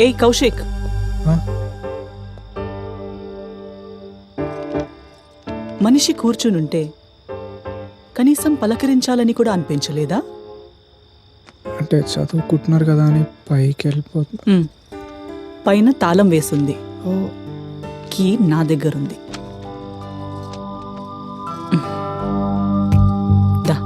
ఏయ్ కౌశిక్, ఆ? మనిషి కూర్చునుంటే కనీసం పలకరించాలని కూడా అనిపించలేదా? అంటే చదువుకుంటున్నారు కదా అని పైకి వెళ్ళిపోతుంది. పైన తాళం వేసుంది, ఓ కీ నా దగ్గరుంది. దా.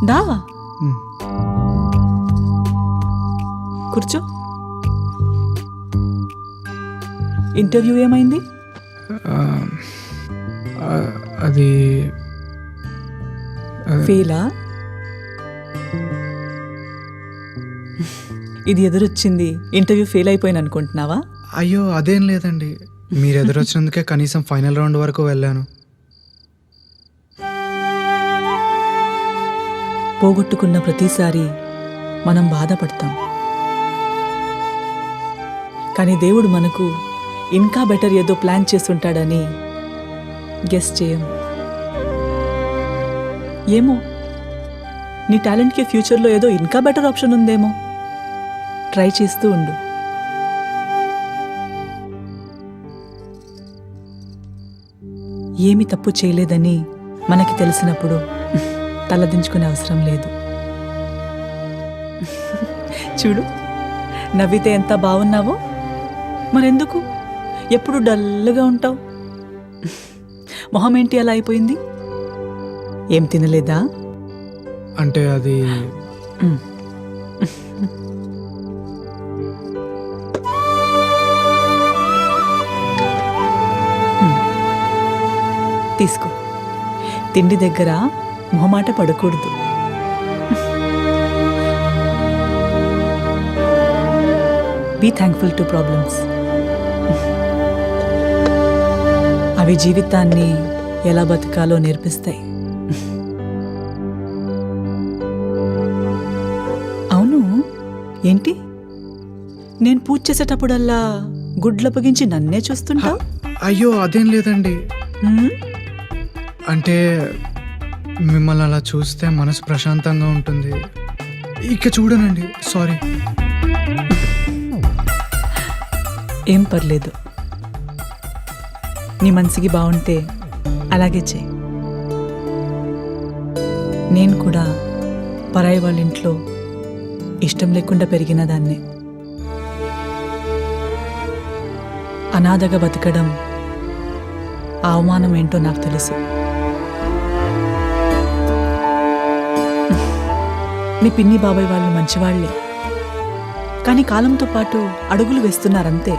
దా ఉమ్. కూర్చో. ఇంటర్వ్యూ ఏమైంది? ఆ, అది ఫెయిలా? ఇది ఎదురొచ్చింది ఇంటర్వ్యూ ఫెయిల్ అయిపోయిన అనుకుంటున్నావా? అయ్యో అదేం లేదండి, మీరు ఎదురొచ్చినందుకే కనీసం ఫైనల్ రౌండ్ వరకు వెళ్ళాను. పోగొట్టుకున్న ప్రతిసారి మనం బాధపడతాం, కానీ దేవుడు మనకు ఇంకా బెటర్ ఏదో ప్లాన్ చేస్తుంటాడని గెస్ చేయం. ఏమో, నీ టాలెంట్కి ఫ్యూచర్లో ఏదో ఇంకా బెటర్ ఆప్షన్ ఉందేమో. ట్రై చేస్తూ ఉండు. ఏమి తప్పు చేయలేదని మనకి తెలిసినప్పుడు తలదించుకునే అవసరం లేదు. చూడు, నవ్వితే ఎంత బాగున్నావో. మరెందుకు ఎప్పుడు డల్గా ఉంటావు? మొహం ఏంటి అలా అయిపోయింది? ఏం తినలేదా? అంటే అది తీసుకో. తిండి దగ్గర మొహమాట పడకూడదు. Be thankful to problems. అవి జీవితాన్ని ఎలా బతకాలో నేర్పిస్తాయి. అవును, ఏంటి నేను పూజ చేసేటప్పుడల్లా గుడ్లప్పగించి నన్నే చూస్తుంటా? అయ్యో అదేం లేదండి, అంటే మిమ్మల్ని అలా చూస్తే మనసు ప్రశాంతంగా ఉంటుంది. ఇక చూడనండి, సారీ. ఏం పర్లేదు, నీ మనసుకి బాగుంటే అలాగే చేయి. నేను కూడా పరాయి వాళ్ళ ఇంట్లో ఇష్టం లేకుండా పెరిగిన దాన్నే. అనాథగా బతకడం ఆ అవమానం ఏంటో నాకు తెలుసు. మీ పిన్ని బాబాయ్ వాళ్ళు మంచివాళ్లే, కానీ కాలంతో పాటు అడుగులు వేస్తున్నారంతే.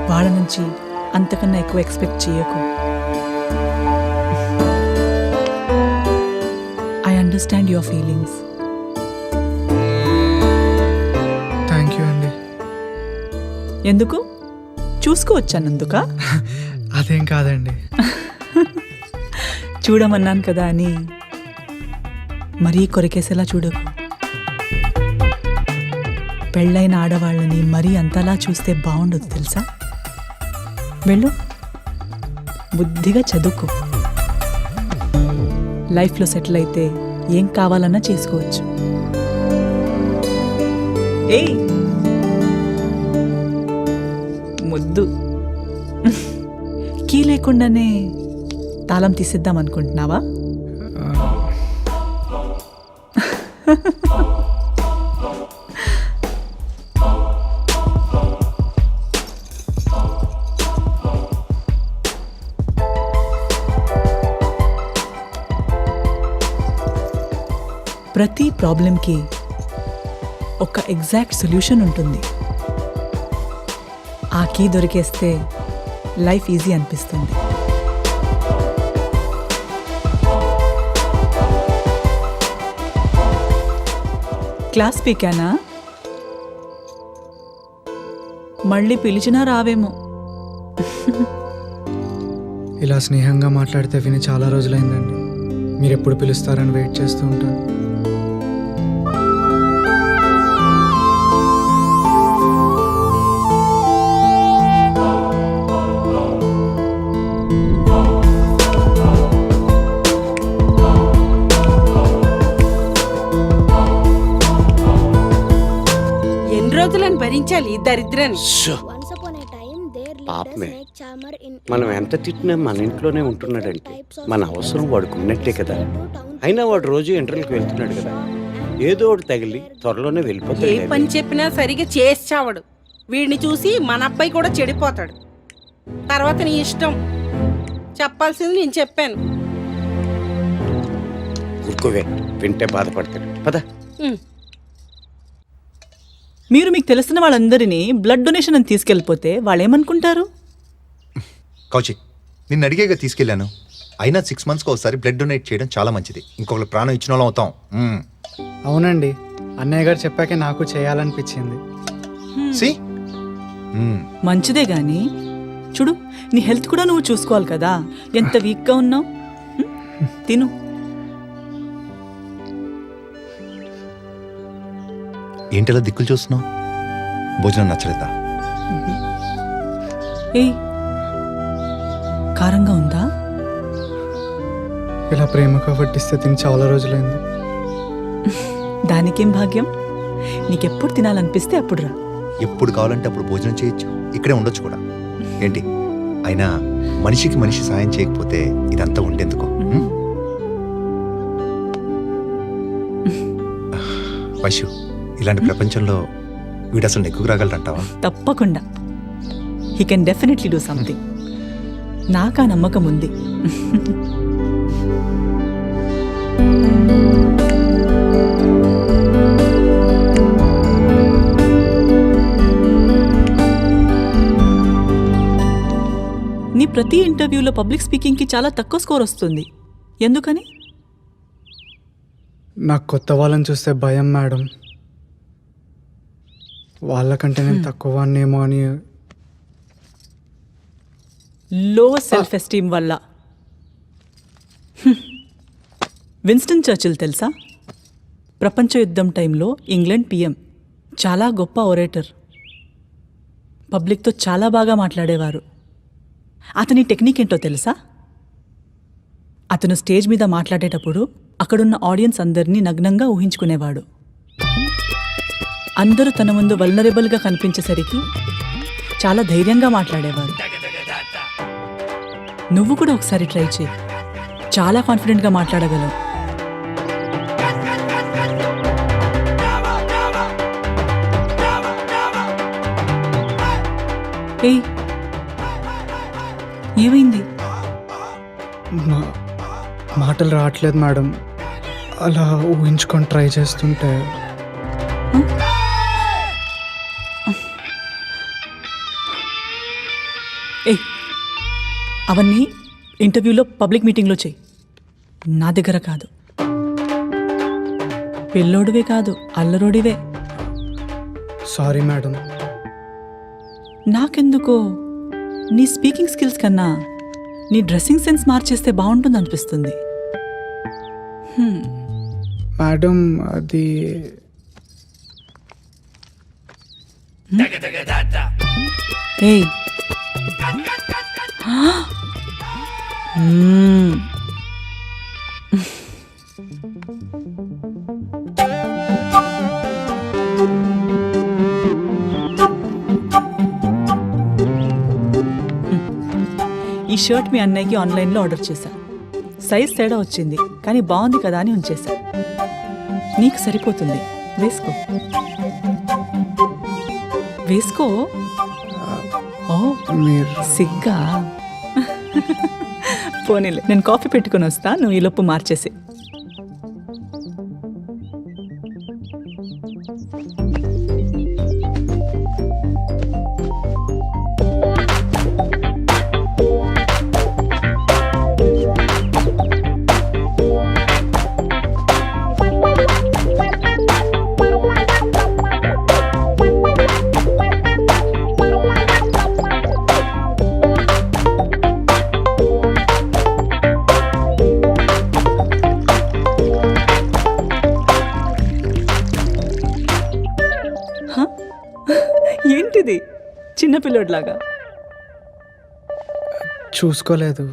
వాళ్ళ నుంచి అంతకన్నా ఎక్కువ ఎక్స్పెక్ట్ చేయకు. I understand your feelings. Thank you అండి. ఎందుకు? చూసుకోవచ్చానందుక? అదేం కాదండి. చూడమన్నాను కదా అని మరీ కొరికేసేలా చూడకు. పెళ్ళైన ఆడవాళ్ళని మరీ అంతలా చూస్తే బాగుండదు తెలుసా? వెళ్ళు, బుద్ధిగా చదువుకో. లైఫ్లో సెటిల్ అయితే ఏం కావాలన్నా చేసుకోవచ్చు. ఏయ్ ముద్దు, కీ లేకుండానే తాళం తీసేద్దాం అనుకుంటున్నావా? ప్రతి ప్రాబ్లంకి ఒక ఎగ్జాక్ట్ సొల్యూషన్ ఉంటుంది. ఆ కీ దొరికేస్తే లైఫ్ ఈజీ అనిపిస్తుంది. క్లాస్ పీకానా? మళ్ళీ పిలిచినా రావేమో. ఇలా స్నేహంగా మాట్లాడితే విని చాలా రోజులైందండి. మీరు ఎప్పుడు పిలుస్తారని వెయిట్ చేస్తూ ఉంటాను. రోజులని భరించాలి ఈ దరిద్రాన్ని? Show. Once upon a time, there lived a పాపమే. snake charmer in మనం ఎంత తిట్టినా మన ఇంట్లోనే ఉంటున్నాడంటే మన అవసరం వాడికి ఉన్నట్టే కదా. అయినా వాడు రోజు ఇంటర్వ్యూకి వెళ్తున్నాడు కదా, ఏదో ఒకటి తగిలి త్వరలోనే ఏ వెళ్ళిపోతాడు. పని చెప్పినా సరిగా చేసి చావడు. వీడిని చూసి మన అబ్బాయి కూడా చెడిపోతాడు. తర్వాత నీ ఇష్టం. చెప్పాల్సింది నేను చెప్పాను. ఊరుకోవే, వింటే బాధపడతాడు. పద. ఉమ్. మీరు మీకు తెలిసిన వాళ్ళందరినీ బ్లడ్ డొనేషన్ అని తీసుకెళ్ళిపోతే వాళ్ళు ఏమనుకుంటారు? కౌశిక్, నిన్ను అడిగేగా తీసుకెళ్ళాను. అయినా 6 monthsకి ఒకసారి బ్లడ్ డొనేట్ చేయడం చాలా మంచిది. ఇంకొకరు ప్రాణం ఇచ్చిన వాళ్ళం అవుతాం. అవునండి, అన్నయ్య గారు చెప్పాకే నాకు చేయాలనిపించింది. సి మంచిదే గాని చూడు, నీ హెల్త్ కూడా నువ్వు చూసుకోవాలి కదా. ఎంత వీక్గా ఉన్నావు. తిను. ఏంటలా దిక్కులు చూస్తున్నావు? భోజనం నచ్చలేదా? ఏయ్, కారంగా ఉందా? ఇలా ప్రేమగా వడ్డిస్తే తిని చాలా రోజులైంది. దానికేం భాగ్యం. నీకెప్పుడు తినాలనిపిస్తే అప్పుడు రా. ఎప్పుడు కావాలంటే అప్పుడు భోజనం చేయొచ్చు. ఇక్కడే ఉండొచ్చు కూడా. ఏంటి, అయినా మనిషికి మనిషి సాయం చేయకపోతే ఇదంతా ఉండేందుకు? వైశ్యు, ఇలాంటి ప్రపంచంలో వీడు అసలు నెక్కుకు రాగలరంటావా? తప్పకుండా. He can definitely do something. నాకు ఆ నమ్మకం ఉంది. నీ ప్రతి ఇంటర్వ్యూలో పబ్లిక్ స్పీకింగ్కి చాలా తక్కువ స్కోర్ వస్తుంది. ఎందుకని? నాకు కొత్త వాళ్ళని చూస్తే భయం మేడం. వాళ్ళకంటే నేను తక్కువ వాడినేమో అని. లో సెల్ఫ్ ఎస్టీమ్ వల్ల. విన్స్టన్ చర్చిల్ తెలుసా? ప్రపంచ యుద్ధం టైంలో ఇంగ్లాండ్ పిఎం. చాలా గొప్ప ఒరేటర్. పబ్లిక్తో చాలా బాగా మాట్లాడేవారు. అతని టెక్నిక్ ఏంటో తెలుసా? అతను స్టేజ్ మీద మాట్లాడేటప్పుడు అక్కడున్న ఆడియన్స్ అందరినీ నగ్నంగా ఊహించుకునేవాడు. అందరూ తన ముందు వల్నరబుల్గా కనిపించేసరికి చాలా ధైర్యంగా మాట్లాడేవాడు. నువ్వు కూడా ఒకసారి ట్రై చేయి. చాలా కాన్ఫిడెంట్గా మాట్లాడగలవు. ఏయ్, ఏమైంది? మాటలు రావట్లేదు మేడం. అలా ఊహించుకొని ట్రై చేస్తుంటే ఏయ్, అవన్నీ ఇంటర్వ్యూలో పబ్లిక్ మీటింగ్లో చెయ్యి, నా దగ్గర కాదు. పిల్లోడివే కాదు, అల్లరోడివే. Sorry madam. నాకెందుకో నీ స్పీకింగ్ స్కిల్స్ కన్నా నీ డ్రెస్సింగ్ సెన్స్ మార్చేస్తే బాగుంటుంది అనిపిస్తుంది. మేడం, అది ఏయ్, ఈ షర్ట్ మీ అన్నయ్యకి ఆన్లైన్లో ఆర్డర్ చేశా. సైజ్ తేడా వచ్చింది, కానీ బాగుంది కదా అని ఉంచేశా. నీకు సరిపోతుంది, వేసుకో. వేసుకో. ఓ, మీరు సిగ్గా? పోనీలే, నేను కాఫీ పెట్టుకుని వస్తా, నువ్వు ఈ లోపు మార్చేసి. ఏంటిది చిన్నపిల్లోడ్లాగా? చూసుకోలేదు.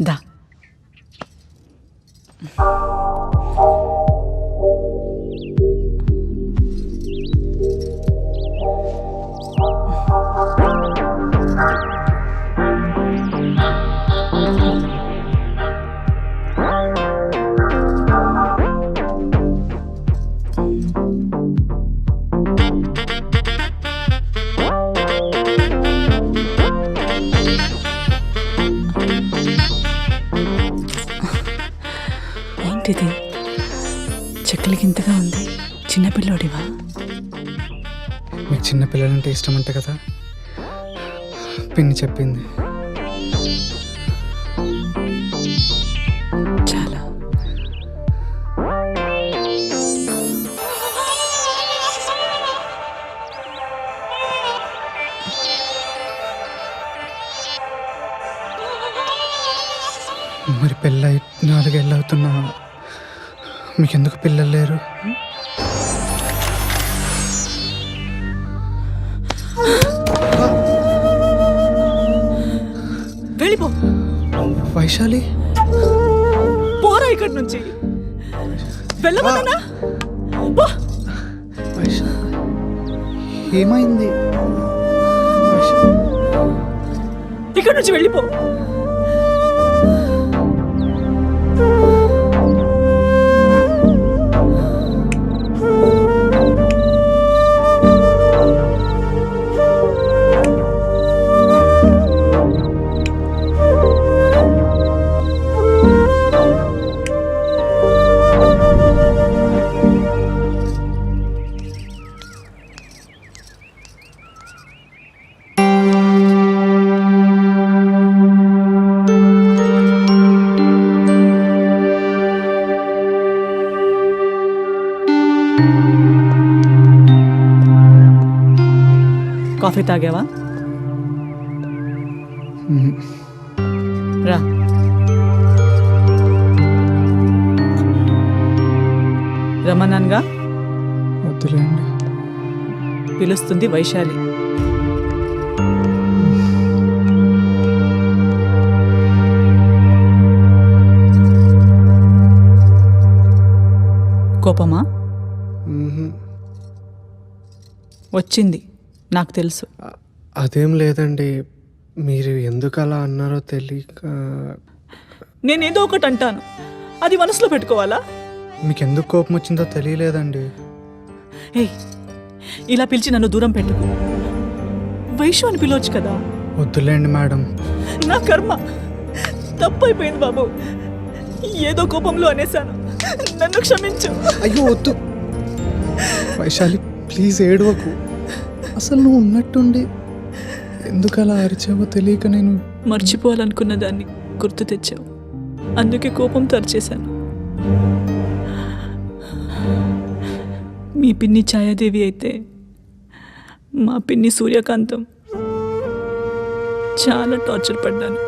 దా. ఉంది. చిన్నపిల్లోడివా? మీకు చిన్న పిల్లలంటే ఇష్టం అంట కదా, పిన్ని చెప్పింది. చాలా. మరి పెళ్ళై 4 ఏళ్ళు అవుతున్నా మీకెందుకు పిల్లలు లేరు? వెళ్ళిపో. వైశాలి, పోరా ఇక్కడి నుంచి. వెళ్ళమన్నా. వైశాలి ఏమైంది? వైశాలి, ఇక్కడి నుంచి వెళ్ళిపో. కాఫీ తాగావా? రా. రమణన్గా వద్దులేండి. పిలుస్తుంది వైశాలి. కోపమా? వచ్చింది, నాకు తెలుసు. అదేం లేదండి, మీరు ఎందుకు అలా అన్నారో తెలియక. నేనేదో ఒకటి అంటాను, అది మనసులో పెట్టుకోవాలా? మీకు ఎందుకు కోపం వచ్చిందో తెలియలేదండి. ఏయ్, ఇలా పిలిచి నన్ను దూరం పెట్టుకో. వైషు అని పిలవచ్చు కదా. వద్దులేండి మేడం. నా కర్మ, తప్పైపోయింది బాబు. ఏదో కోపంలో అనేశాను, నన్ను క్షమించు. అయ్యో వద్దు వైశాలి, ప్లీజ్ ఏడవకు. అసలు నువ్వు ఉన్నట్టుండి ఎందుకు అలా అరిచావో తెలియక నేను మర్చిపోవాలనుకున్న దాన్ని గుర్తు తెచ్చావు, అందుకే కోపం తరిచేశాను. మీ పిన్ని ఛాయాదేవి అయితే మా పిన్ని సూర్యకాంతం చాలా టార్చర్ పడ్డాను.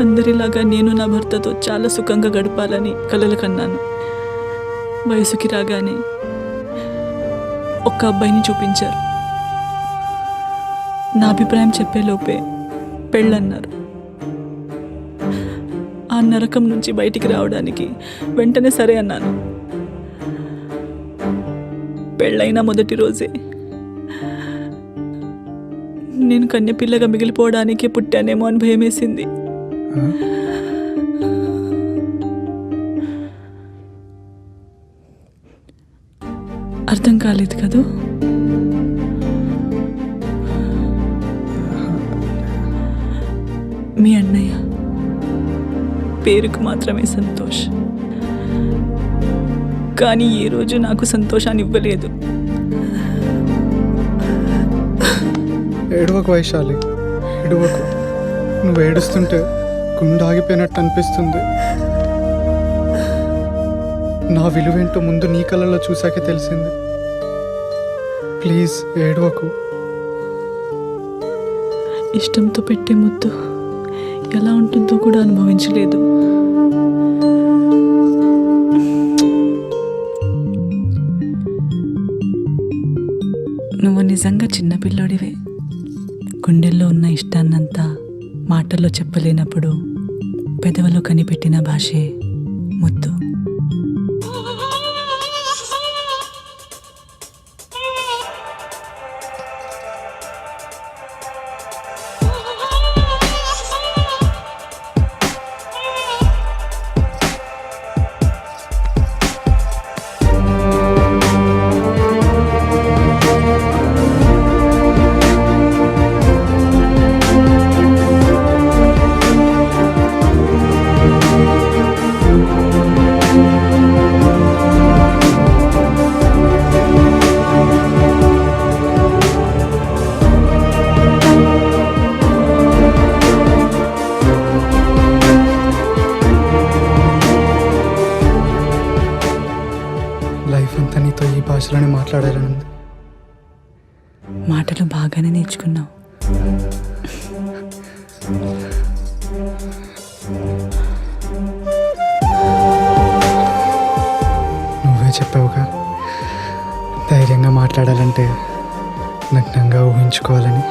అందరిలాగా నేను నా భర్తతో చాలా సుఖంగా గడపాలని కలలు కన్నాను. వయసుకి రాగానే ఒక్క అబ్బాయిని చూపించారు. నా అభిప్రాయం చెప్పేలోపే పెళ్ళన్నారు. ఆ నరకం నుంచి బయటికి రావడానికి వెంటనే సరే అన్నాను. పెళ్ళైన మొదటి రోజే నేను కన్యపిల్లగా మిగిలిపోవడానికే పుట్టానేమో అని భయమేసింది. అర్థం కాలేదు కదూ? మీ అన్నయ్య పేరుకు మాత్రమే సంతోష్, కానీ ఏ రోజు నాకు సంతోషాన్ని ఇవ్వలేదు. ఏడవకు వైశాలి, ఏడవకు. నువ్వు ఏడుస్తుంటే గుండె ఆగిపోయినట్టు అనిపిస్తుంది. నా విలువేంటో ముందు నీ కళ్ళలో చూశాకే తెలిసింది. ప్లీజ్ ఏడవకు. ఇష్టంతో పెట్టే ముద్దు ఎలా ఉంటుందో కూడా అనుభవించలేదు. నువ్వు నిజంగా చిన్నపిల్లోడివే. గుండెల్లో ఉన్న ఇష్టాన్నంతా మాటల్లో చెప్పలేనప్పుడు పెదవులో కనిపెట్టిన భాషే ముద్దు. నాతో ఈ భాషలోనే మాట్లాడాలని ఉంది. మాటలు బాగానే నేర్చుకున్నావు. నువ్వే చెప్పావుగా ధైర్యంగా మాట్లాడాలంటే నగ్నంగా ఊహించుకోవాలని.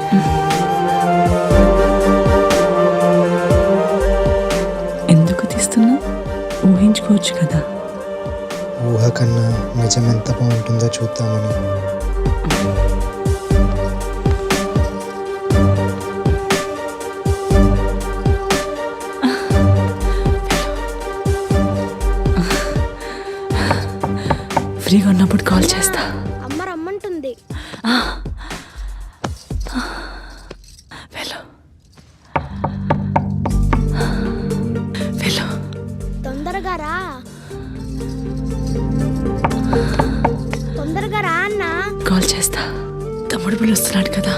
ఎందుకు తీస్తున్నావు? ఊహించుకోవచ్చు కదా. ఊహ కన్నా నిజం ఎంత బాగుంటుందో చూద్దామని. ఫ్రీగా ఉన్నప్పుడు కాల్ చేస్తా. అమ్మ రమ్మంటుంది. వెళ్ళు వెళ్ళు. తొందరగా రా, తొందరగా రా అన్నా. కాల్ చేస్తా. తమ్ముడు పిలుస్తున్నాడు కదా.